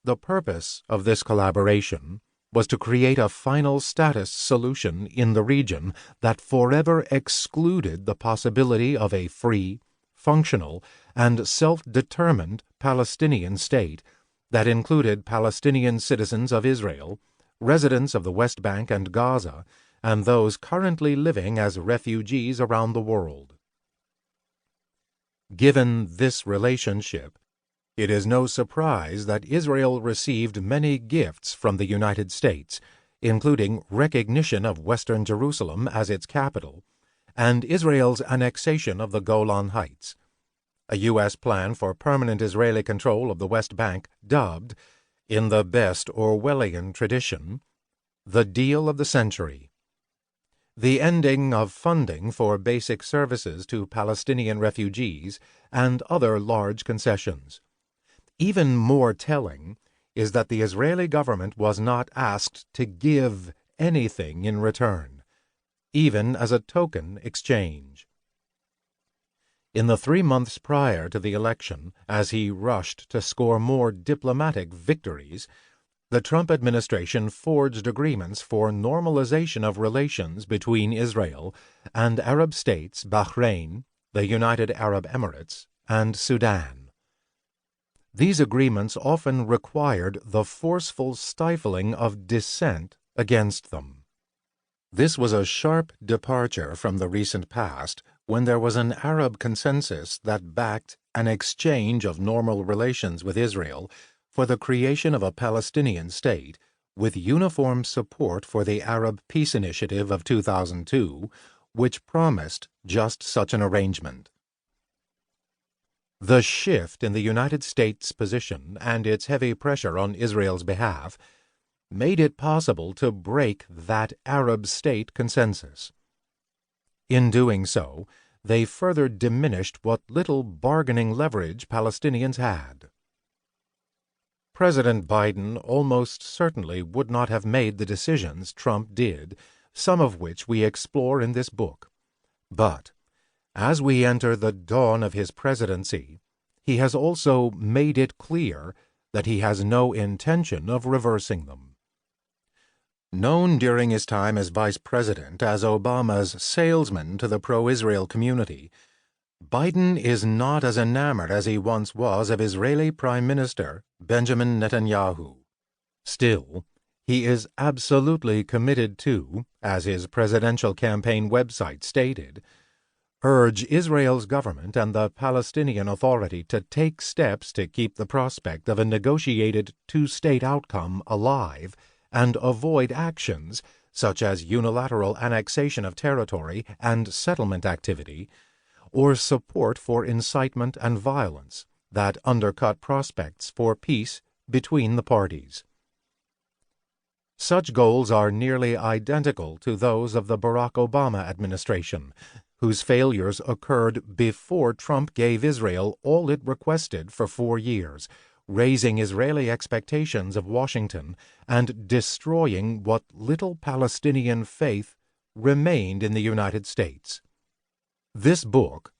The purpose of this collaboration was to create a final status solution in the region that forever excluded the possibility of a free, functional, and self-determined Palestinian state that included Palestinian citizens of Israel, residents of the West Bank and Gaza, and those currently living as refugees around the world. Given this relationship, it is no surprise that Israel received many gifts from the United States, including recognition of Western Jerusalem as its capital, and Israel's annexation of the Golan Heights, a U.S. plan for permanent Israeli control of the West Bank dubbed, in the best Orwellian tradition, the deal of the century. The ending of funding for basic services to Palestinian refugees and other large concessions. Even more telling is that the Israeli government was not asked to give anything in return, even as a token exchange. In the 3 months prior to the election, as he rushed to score more diplomatic victories, the Trump administration forged agreements for normalization of relations between Israel and Arab states Bahrain, the United Arab Emirates, and Sudan. These agreements often required the forceful stifling of dissent against them. This was a sharp departure from the recent past, when there was an Arab consensus that backed an exchange of normal relations with Israel for the creation of a Palestinian state, with uniform support for the Arab Peace Initiative of 2002, which promised just such an arrangement. The shift in the United States' position and its heavy pressure on Israel's behalf made it possible to break that Arab state consensus. In doing so, they further diminished what little bargaining leverage Palestinians had. President Biden almost certainly would not have made the decisions Trump did, some of which we explore in this book. But as we enter the dawn of his presidency, he has also made it clear that he has no intention of reversing them. Known during his time as vice president as Obama's salesman to the pro-Israel community, Biden is not as enamored as he once was of Israeli Prime Minister Benjamin Netanyahu. Still, he is absolutely committed to, as his presidential campaign website stated, urge Israel's government and the Palestinian Authority to take steps to keep the prospect of a negotiated two-state outcome alive and avoid actions such as unilateral annexation of territory and settlement activity, or support for incitement and violence that undercut prospects for peace between the parties. Such goals are nearly identical to those of the Barack Obama administration, whose failures occurred before Trump gave Israel all it requested for 4 years, raising Israeli expectations of Washington and destroying what little Palestinian faith remained in the United States. This book,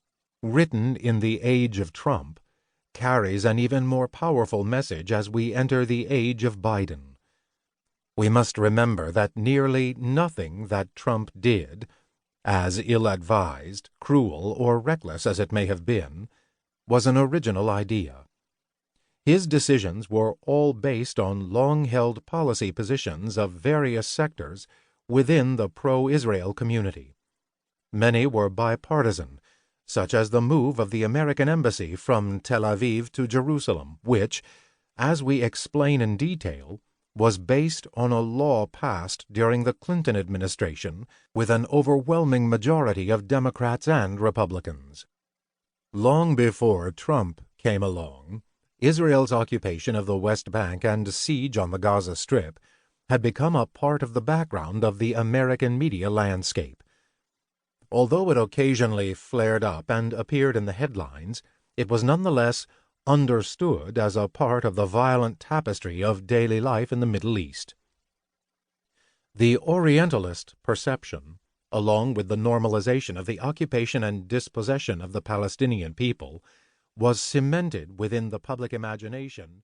written in the age of Trump, carries an even more powerful message as we enter the age of Biden. We must remember that nearly nothing that Trump did, as ill-advised, cruel, or reckless as it may have been, was an original idea. His decisions were all based on long-held policy positions of various sectors within the pro-Israel community. Many were bipartisan, such as the move of the American embassy from Tel Aviv to Jerusalem, which, as we explain in detail, was based on a law passed during the Clinton administration with an overwhelming majority of Democrats and Republicans. Long before Trump came along, Israel's occupation of the West Bank and siege on the Gaza Strip had become a part of the background of the American media landscape. Although it occasionally flared up and appeared in the headlines, it was nonetheless understood as a part of the violent tapestry of daily life in the Middle East. The Orientalist perception, along with the normalization of the occupation and dispossession of the Palestinian people, was cemented within the public imagination